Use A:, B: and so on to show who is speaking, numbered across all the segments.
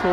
A: 100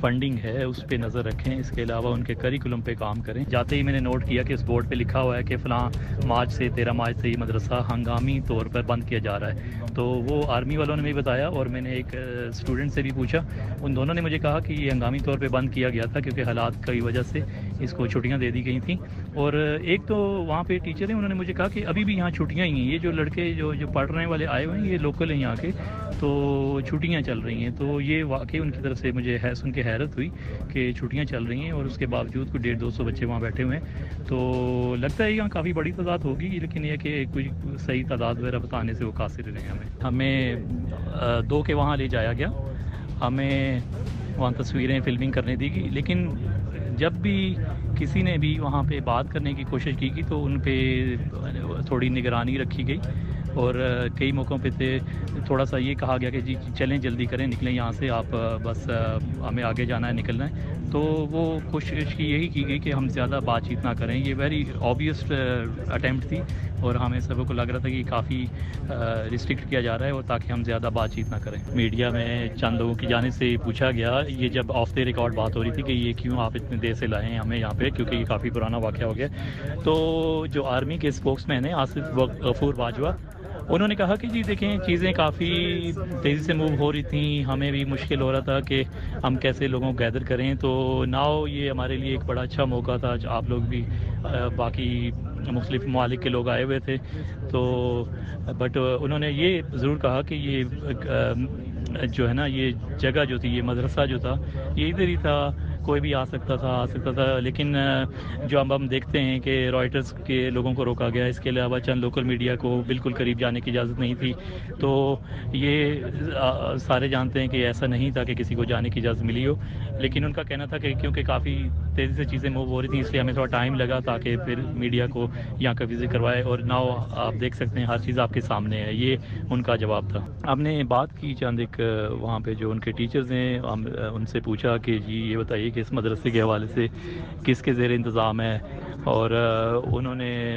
A: funding ہے اس پہ نظر رکھیں، اس کے علاوہ ان کے کریکولم پہ کام کریں۔ جاتے ہی میں نے نوٹ کیا کہ اس بورڈ پہ لکھا ہوا ہے کہ فلاں مارچ سے 13 مارچ سے یہ مدرسہ ہنگامی طور پر بند کیا جا رہا ہے۔ تو وہ آرمی والوں نے بھی بتایا اور میں نے ایک اسٹوڈنٹ سے بھی پوچھا، ان دونوں نے مجھے کہا کہ یہ ہنگامی طور پہ بند کیا گیا تھا کیونکہ حالات کی وجہ سے اس کو چھٹیاں دے دی گئی تھیں۔ اور ایک تو وہاں پہ ٹیچر ہیں، انہوں نے مجھے کہا کہ ابھی بھی یہاں چھٹیاں ہی ہیں، یہ جو لڑکے جو پڑھنے والے آئے ہوئے ہیں یہ لوکل ہیں یہاں کے، تو چھٹیاں چل رہی ہیں۔ تو یہ واقعی ان کی طرف سے مجھے سن کے حیرت ہوئی کہ چھٹیاں چل رہی ہیں اور اس کے باوجود کوئی 150-200 بچے وہاں بیٹھے ہوئے ہیں۔ تو لگتا ہے یہاں کافی بڑی تعداد ہوگی، لیکن یہ کہ کوئی صحیح تعداد وغیرہ بتانے سے وہ قاصر رہے ہمیں 2 کے وہاں لے جایا گیا، ہمیں وہاں تصویریں فلمنگ کرنے دی گئی، لیکن جب بھی کسی نے بھی وہاں پہ بات کرنے کی کوشش کی تو ان پہ تھوڑی نگرانی رکھی گئی اور کئی موقعوں پہ تھوڑا سا یہ کہا گیا کہ جی چلیں جلدی کریں، نکلیں یہاں سے، آپ بس ہمیں آگے جانا ہے، نکلنا ہے۔ تو وہ کوشش یہی کی گئی کہ ہم زیادہ بات چیت نہ کریں، یہ ویری آبویس اٹیمپٹ تھی اور ہمیں سب کو لگ رہا تھا کہ کافی ریسٹرکٹ کیا جا رہا ہے اور تاکہ ہم زیادہ بات چیت نہ کریں۔ میڈیا میں چند لوگوں کی جانب سے پوچھا گیا، یہ جب آف دی ریکارڈ بات ہو رہی تھی کہ یہ کیوں آپ اتنے دیر سے لائے ہیں ہمیں یہاں پہ، کیونکہ یہ کافی پرانا واقعہ ہو گیا، تو جو آرمی کے اسپوکس مین ہیں آصف غفور باجوہ، انہوں نے کہا کہ جی دیکھیں چیزیں کافی تیزی سے موو ہو رہی تھیں، ہمیں بھی مشکل ہو رہا تھا کہ ہم کیسے لوگوں کو گیدر کریں، تو ناؤ یہ ہمارے لیے ایک بڑا اچھا موقع تھا، آپ لوگ بھی باقی مختلف ممالک کے لوگ آئے ہوئے تھے، تو بٹ انہوں نے یہ ضرور کہا کہ یہ جو ہے نا یہ جگہ جو تھی، یہ مدرسہ جو تھا یہ ادھر ہی تھا، کوئی بھی آ سکتا تھا، لیکن جو اب ہم دیکھتے ہیں کہ رائٹرز کے لوگوں کو روکا گیا، اس کے علاوہ چند لوکل میڈیا کو بالکل قریب جانے کی اجازت نہیں تھی، تو یہ سارے جانتے ہیں کہ ایسا نہیں تھا کہ کسی کو جانے کی اجازت ملی ہو، لیکن ان کا کہنا تھا کہ کیونکہ کافی تیزی سے چیزیں موو ہو رہی تھیں اس لیے ہمیں تھوڑا ٹائم لگا تاکہ پھر میڈیا کو یہاں کا وزٹ کروائے، اور ناؤ آپ دیکھ سکتے ہیں ہر چیز آپ کے سامنے ہے، یہ ان کا جواب تھا۔ ہم نے بات کی چند ایک وہاں پہ جو ان کے ٹیچرز ہیں، ہم ان سے پوچھا کہ جی یہ بتائیے کہ اس مدرسے کے حوالے سے کس کے زیر انتظام ہے، اور انہوں نے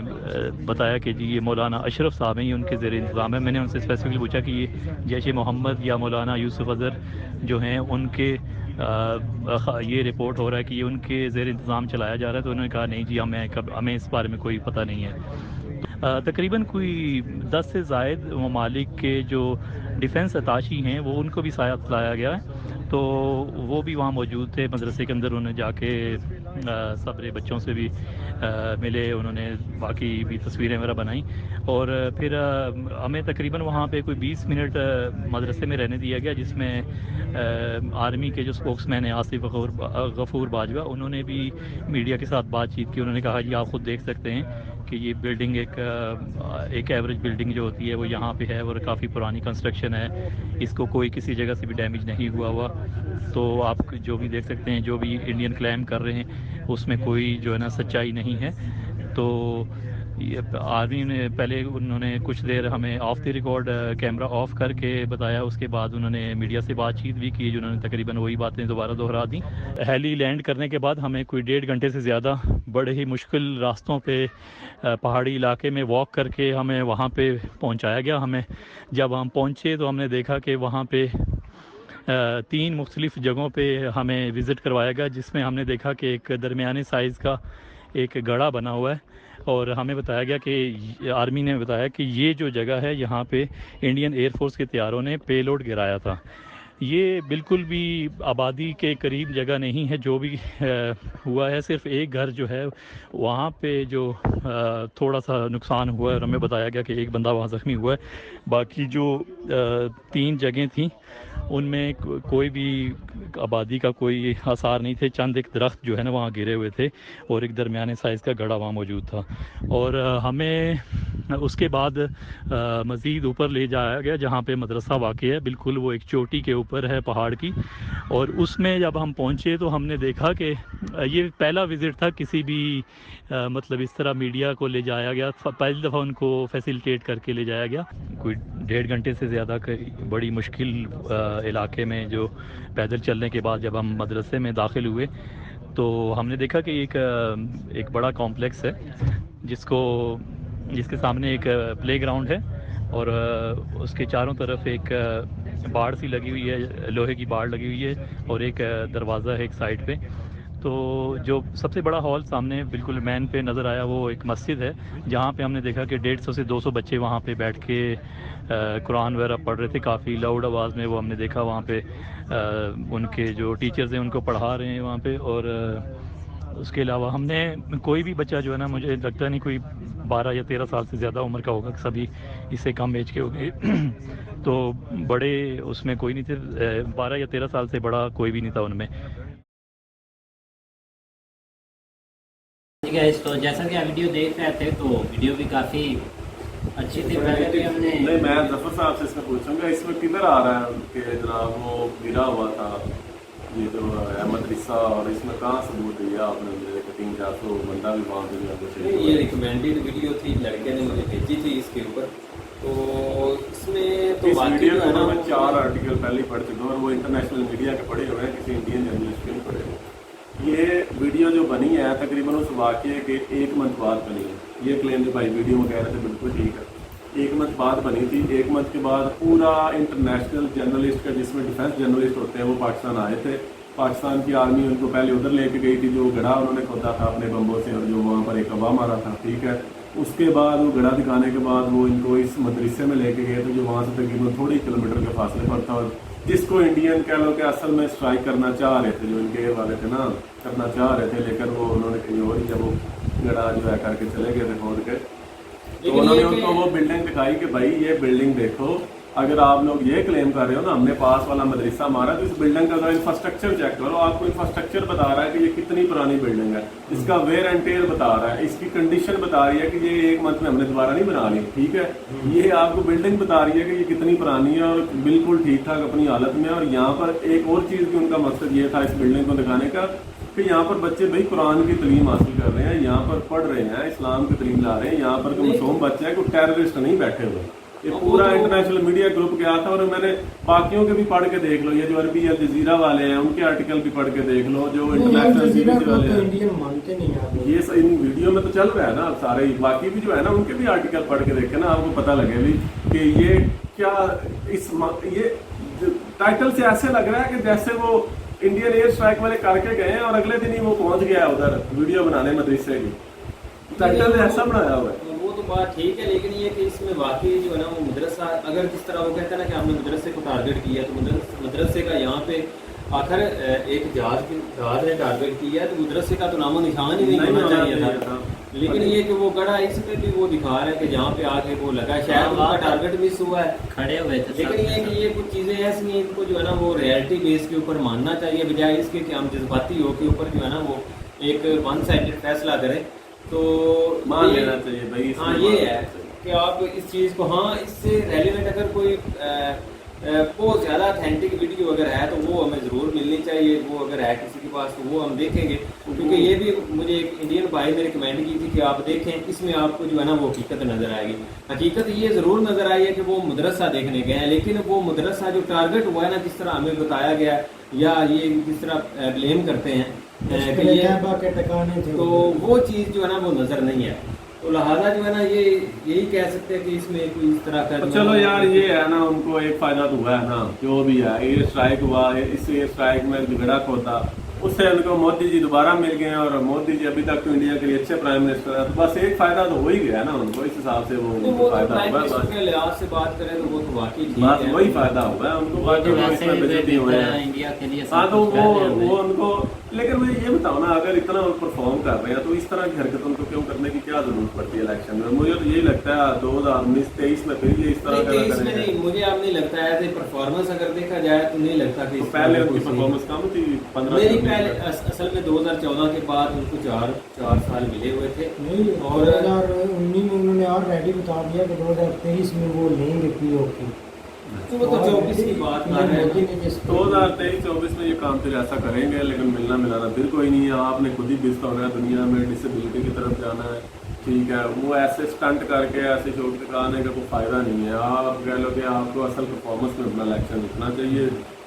A: بتایا کہ جی یہ مولانا اشرف صاحب ہیں، یہ ان کے زیر انتظام ہے۔ میں نے ان سے اسپیسیفکلی پوچھا کہ یہ جیش محمد یا مولانا یوسف اظہر جو ہیں ان کے یہ رپورٹ ہو رہا ہے کہ یہ ان کے زیر انتظام چلایا جا رہا ہے، تو انہوں نے کہا نہیں جی ہمیں اس بارے میں کوئی پتہ نہیں ہے۔ تقریباً کوئی 10 سے زائد ممالک کے جو ڈیفنس اتاشی ہیں وہ ان کو بھی ساتھ لایا گیا ہے، تو وہ بھی وہاں موجود تھے مدرسے کے اندر، انہوں نے جا کے صبرے بچوں سے بھی ملے، انہوں نے باقی بھی تصویریں وغیرہ بنائیں، اور پھر ہمیں تقریباً وہاں پہ کوئی 20 منٹ مدرسے میں رہنے دیا گیا، جس میں آرمی کے جو اسپوکس مین ہیں آصف غفور باجوہ، انہوں نے بھی میڈیا کے ساتھ بات چیت کی، انہوں نے کہا جی آپ خود دیکھ سکتے ہیں کہ یہ بلڈنگ ایک ایوریج بلڈنگ جو ہوتی ہے وہ یہاں پہ ہے اور کافی پرانی کنسٹرکشن ہے، اس کو کوئی کسی جگہ سے بھی ڈیمیج نہیں ہوا، تو آپ جو بھی دیکھ سکتے ہیں جو بھی انڈین کلیم کر رہے ہیں اس میں کوئی جو ہے نا سچائی نہیں ہے۔ تو آرمی نے پہلے انہوں نے کچھ دیر ہمیں of the record camera of کر کے بتایا، اس کے بعد انہوں نے میڈیا سے بات چیت بھی کی، جنہوں نے تقریباً وہی باتیں دوبارہ دہرا دیں۔ ہیلی لینڈ کرنے کے بعد ہمیں کوئی 1.5 گھنٹے سے زیادہ بڑے ہی مشکل راستوں پہ پہاڑی علاقے میں واک کر کے ہمیں وہاں پہ پہنچایا گیا۔ جب ہم پہنچے تو ہم نے دیکھا کہ وہاں پہ 3 مختلف جگہوں پہ ہمیں وزٹ کروایا گیا، جس میں ہم نے دیکھا کہ ایک درمیانے سائز کا ایک گڑھا بنا ہوا ہے، اور ہمیں بتایا گیا کہ آرمی نے بتایا کہ یہ جو جگہ ہے یہاں پہ انڈین ایئر فورس کے طیاروں نے پے لوڈ گرایا تھا۔ یہ بالکل بھی آبادی کے قریب جگہ نہیں ہے، جو بھی ہوا ہے صرف ایک گھر جو ہے وہاں پہ جو تھوڑا سا نقصان ہوا ہے، اور ہمیں بتایا گیا کہ ایک بندہ وہاں زخمی ہوا ہے، باقی جو 3 جگہیں تھیں ان میں کوئی بھی آبادی کا کوئی آثار نہیں تھے، چند ایک درخت جو ہے نا وہاں گرے ہوئے تھے اور ایک درمیانے سائز کا گڑھا وہاں موجود تھا، اور ہمیں اس کے بعد مزید اوپر لے جایا گیا جہاں پہ مدرسہ واقع ہے، بالکل وہ ایک چوٹی کے اوپر ہے پہاڑ کی، اور اس میں جب ہم پہنچے تو ہم نے دیکھا کہ یہ پہلا وزٹ تھا کسی بھی مطلب اس طرح میڈیا کو لے جایا گیا، پہلی دفعہ ان کو فیسیلیٹیٹ کر کے لے جایا گیا۔ کوئی 1.5 گھنٹے سے زیادہ بڑی مشکل علاقے میں جو پیدل چلنے کے بعد جب ہم مدرسے میں داخل ہوئے تو ہم نے دیکھا کہ ایک بڑا کمپلیکس ہے جس کے سامنے ایک پلے گراؤنڈ ہے، اور اس کے چاروں طرف ایک باڑ سی لگی ہوئی ہے، لوہے کی باڑ لگی ہوئی ہے اور ایک دروازہ ہے ایک سائڈ پہ. تو جو سب سے بڑا ہال سامنے بالکل مین پہ نظر آیا وہ ایک مسجد ہے، جہاں پہ ہم نے دیکھا کہ 150 سے 200 بچے وہاں پہ بیٹھ کے قرآن وغیرہ پڑھ رہے تھے. کافی لاؤڈ آواز میں وہ ہم نے دیکھا وہاں پہ ان کے جو ٹیچرز ہیں ان کو پڑھا رہے ہیں وہاں پہ. اور اس کے علاوہ ہم نے کوئی بھی بچہ جو ہے نا، مجھے لگتا نہیں کوئی 12 یا 13 سال سے زیادہ عمر کا ہوگا، سبھی اس سے کم ایج کے ہو گئے. تو بڑے اس میں کوئی نہیں تھے، 12 یا 13 سال سے بڑا کوئی بھی نہیں تھا ان میں.
B: ٹھیک ہے. تو جیسا کہ آپ ویڈیو دیکھ رہے تھے تو ویڈیو بھی کافی اچھی تھی. پہلے بھی ہم نے
C: نہیں، میں ظفر صاحب سے اس میں پوچھوں گا اس میں کدھر آ رہا ہے کہ جناب وہ گرا ہوا تھا یہ جو مدرسہ، اور اس میں کہاں ثبوت دیا آپ نے؟ مجھے 300-400 بندہ بھی وہاں پہ
D: یہ ریکمینڈیڈ ویڈیو تھی، لڑکے نے مجھے بھیجی تھی اس کے اوپر. تو اس میں تو
C: اس
D: باقی
C: ویڈیو
D: جو ہے نا
C: میں 4 آرٹیکل پہلے پڑھ چکا ہوں اور وہ انٹرنیشنل میڈیا کے پڑھے ہوئے ہیں، کسی انڈین جرنلسٹ کے نہیں پڑھے ہوئے. یہ ویڈیو جو بنی ہے تقریباً اس واقعے کے 1 منتھ بعد بنی ہے. یہ کلیم جو بھائی ویڈیو میں کہہ رہے تھے بالکل ٹھیک ہے. 1 منتھ بعد بنی تھی. 1 منتھ کے بعد پورا انٹرنیشنل جرنلسٹ کا، جس میں ڈیفینس جرنلسٹ ہوتے ہیں، وہ پاکستان آئے تھے. پاکستان کی آرمی ان کو پہلے ادھر لے کے گئی تھی، جو گڑھا انہوں نے کھودا تھا اپنے بمبوں سے اور جو وہاں پر ایک ہوا مارا تھا. ٹھیک ہے. اس کے بعد وہ گڑھا دکھانے کے بعد وہ ان کو اس مدرسے میں لے کے گئے تھے جو وہاں سے تقریباً تھوڑی کلومیٹر کے فاصلے پر تھا، اور جس کو انڈین کہہ لو کہ اصل میں اسٹرائک کرنا چاہ رہے تھے، جو ان کے والے تھے نا، کرنا چاہ رہے تھے، لیکن وہ انہوں نے کہیں اور ہی جب وہ گڑھا جو ہے کر کے چلے گئے تھے کھود کے. تو انہوں نے ان کو وہ بلڈنگ دکھائی کہ بھائی یہ بلڈنگ دیکھو، اگر آپ لوگ یہ کلیم کر رہے ہو نا ہم نے پاس والا مدرسہ مارا، تو اس بلڈنگ کا انفراسٹرکچر چیک کرو. آپ کو انفراسٹرکچر بتا رہا ہے کہ یہ کتنی پرانی بلڈنگ ہے، اس کا ویئر اینڈ ٹیئر بتا رہا ہے، اس کی کنڈیشن بتا رہی ہے کہ یہ 1 منتھ میں ہم نے دوبارہ نہیں بنا لی. ٹھیک ہے. یہ آپ کو بلڈنگ بتا رہی ہے کہ یہ کتنی پرانی ہے اور بالکل ٹھیک ٹھاک اپنی حالت میں. اور یہاں پر ایک اور چیز بھی ان کا مقصد یہ تھا اس بلڈنگ کو دکھانے کا کہ یہاں پر بچے بھائی قرآن کی تعلیم حاصل کر رہے ہیں، یہاں پر پڑھ رہے ہیں، اسلام کی تعلیم لا رہے ہیں. یہاں پر کوئی معصوم بچہ ہے، کوئی ٹیررسٹ نہیں بیٹھے ہوئے. یہ پورا انٹرنیشنل میڈیا گروپ گیا تھا. اور میں نے باقیوں کے بھی پڑھ کے دیکھ لو، یہ جو عربی الجزیرہ والے ہیں ان کے آرٹیکل بھی پڑھ کے دیکھ لو، جو انٹرنیشنل سیریز والے ہیں یہ ان ویڈیو میں تو چل رہا ہے نا سارے. باقی بھی جو ہے نا ان کے بھی آرٹیکل پڑھ کے دیکھے نا، آپ کو پتہ لگے بھی کہ یہ کیا یہ ٹائٹل سے ایسے لگ رہا ہے کہ جیسے وہ انڈین ایئر اسٹرائک والے کر کے گئے ہیں اور اگلے دن ہی وہ پہنچ گیا ادھر ویڈیو بنانے مدرسے کی. ٹائٹل ایسا بنایا ہوا ہے.
D: وہ تو بات ٹھیک ہے، لیکن یہ کہ اس میں واقعی جو ہے نا وہ مدرسہ، اگر جس طرح وہ کہتا ہے نا کہ آپ نے مدرسے کو ٹارگیٹ کیا، تو مدرسے کا یہاں پہ آخر ایک جہاز نے ٹارگیٹ کیا ہے، تو مدرسے کا تو نام و نشان ہی نہیں ہونا چاہیے تھا. لیکن یہ کہ وہ گڑھا اس پہ بھی وہ دکھا رہا ہے کہ جہاں پہ آ کے وہ لگا ہے، شاید ان کا ٹارگیٹ مس ہوا ہے،
B: کھڑے ہوئے تھے.
D: لیکن یہ کہ یہ کچھ چیزیں ایسی ہیں ان کو جو ہے نا وہ ریئلٹی بیس کے اوپر ماننا چاہیے، بجائے اس کے کہ ہم جذباتی ہو کے اوپر جو ہے نا وہ ایک ون سائڈڈ فیصلہ کریں. تو
C: مان لینا چاہیے بھائی.
D: ہاں یہ ہے کہ آپ اس چیز کو، ہاں اس سے ریلیونٹ اگر کوئی بہت زیادہ اتھینٹک ویڈیو اگر ہے تو وہ ہمیں ضرور ملنی چاہیے. وہ اگر ہے کسی کے پاس تو وہ ہم دیکھیں گے، کیونکہ یہ بھی مجھے ایک انڈین بھائی نے ریکمینڈ کی تھی کہ آپ دیکھیں، اس میں آپ کو جو ہے نا وہ حقیقت نظر آئے گی. حقیقت یہ ضرور نظر آئی ہے کہ وہ مدرسہ دیکھنے گئے ہیں، لیکن وہ مدرسہ جو ٹارگیٹ ہوا ہے نا جس طرح ہمیں بتایا گیا یا یہ جس طرح بلیم کرتے ہیں کہ یہ، تو وہ چیز جو ہے نا وہ نظر نہیں ہے. تو لہٰذا جو ہے نا یہی کہہ سکتے ہیں کہ اس میں کوئی اس طرح کا
C: چلو یار یہ ہے نا ان کو ایک فائدہ تو ہوا ہے نا، جو بھی ہے ایئر اسٹرائک ہوا، اس ایئر اسٹرائک میں جھگڑا کھوتا، اس سے ان کو مودی جی دوبارہ مل گئے ہیں اور مودی جی ابھی تک تو انڈیا کے لیے اچھے پرائم منسٹر ہیں. تو بس ایک فائدہ تو ہو ہی گیا نا ان کو، اس حساب سے وہ فائدہ ہوا.
D: کے لحاظ سے بات کریں تو وہ تو واقعی
C: بس وہی فائدہ ہوا ہے ان کو. باقی اس میں بجتی ہوئے ہیں
B: انڈیا کے لیے.
C: ہاں تو وہ ان کو، لیکن مجھے یہ بتاؤ نا اگر اتنا پرفارم کر رہے ہیں تو اس طرح کی حرکت ان کو کیوں کرنے کی کیا ضرورت پڑتی ہے الیکشن میں؟ مجھے تو یہی لگتا ہے 2019-23 میں پھر یہ اس طرح کا
D: نہیں، مجھے اب نہیں لگتا ہے پرفارمنس اگر دیکھا جائے تو نہیں لگتا کہ
C: پہلے ان کی پرفارمنس کم تھی. 15
D: اصل میں 2014 کے بعد ان کو 4 سال ملے ہوئے تھے،
E: اور 2019 میں انہوں نے اور ریڈی بتا دیا کہ 2023 میں وہ لیں گے پی او کی.
D: تو وہ تو 24 کی بات کر رہے ہیں.
C: 2023-24 میں یہ کام پھر ایسا کریں گے، لیکن ملنا ملانا پھر کوئی نہیں ہے. آپ نے خود ہی بزتا ہونا ہے دنیا میں، ڈسیبلٹی کی طرف جانا ہے. ٹھیک ہے. وہ ایسے اسٹنٹ کر کے ایسے شوق دکھانے کا کوئی فائدہ نہیں ہے. آپ کہہ لو کہ آپ کو اصل پرفارمنس میں اپنا الیکشن جتنا چاہیے.